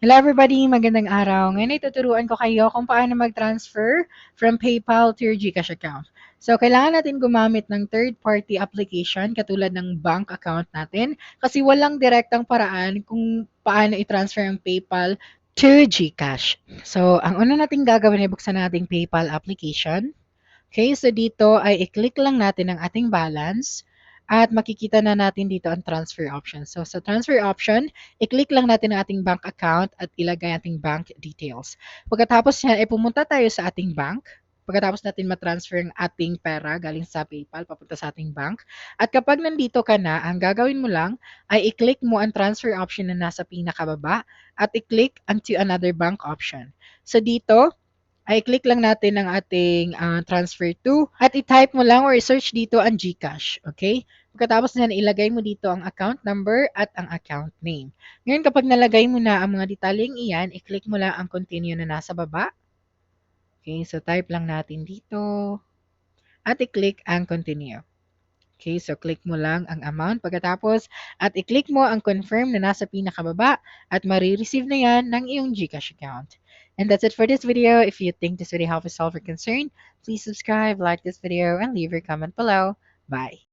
Hello everybody, magandang araw. Ngayon ay tuturuan ko kayo kung paano mag-transfer from PayPal to your GCash account. So, kailangan natin gumamit ng third-party application katulad ng bank account natin kasi walang direktang paraan kung paano i-transfer ang PayPal to GCash. So, ang una nating gagawin ay buksan nating PayPal application. Okay, so dito ay i-click lang natin ang ating balance at makikita na natin dito ang transfer option. So sa transfer option, i-click lang natin ang ating bank account at ilagay ating bank details. Pagkatapos yan, ay pumunta tayo sa ating bank. Pagkatapos natin matransfer ang ating pera galing sa PayPal papunta sa ating bank. At kapag nandito ka na, ang gagawin mo lang ay i-click mo ang transfer option na nasa pinakababa at i-click ang to another bank option. So dito, ay click lang natin ang ating transfer to at i-type mo lang or i-search dito ang GCash. Okay? Pagkatapos na ilagay mo dito ang account number at ang account name. Ngayon, kapag nalagay mo na ang mga detalyeng iyan, i-click mo lang ang continue na nasa baba. Okay, so type lang natin dito at i-click ang continue. Okay, so click mo lang ang amount pagkatapos at i-click mo ang confirm na nasa pinakababa at marireceive na yan ng iyong GCash account. And that's it for this video. If you think this video helped us solve your concern, please subscribe, like this video, and leave your comment below. Bye!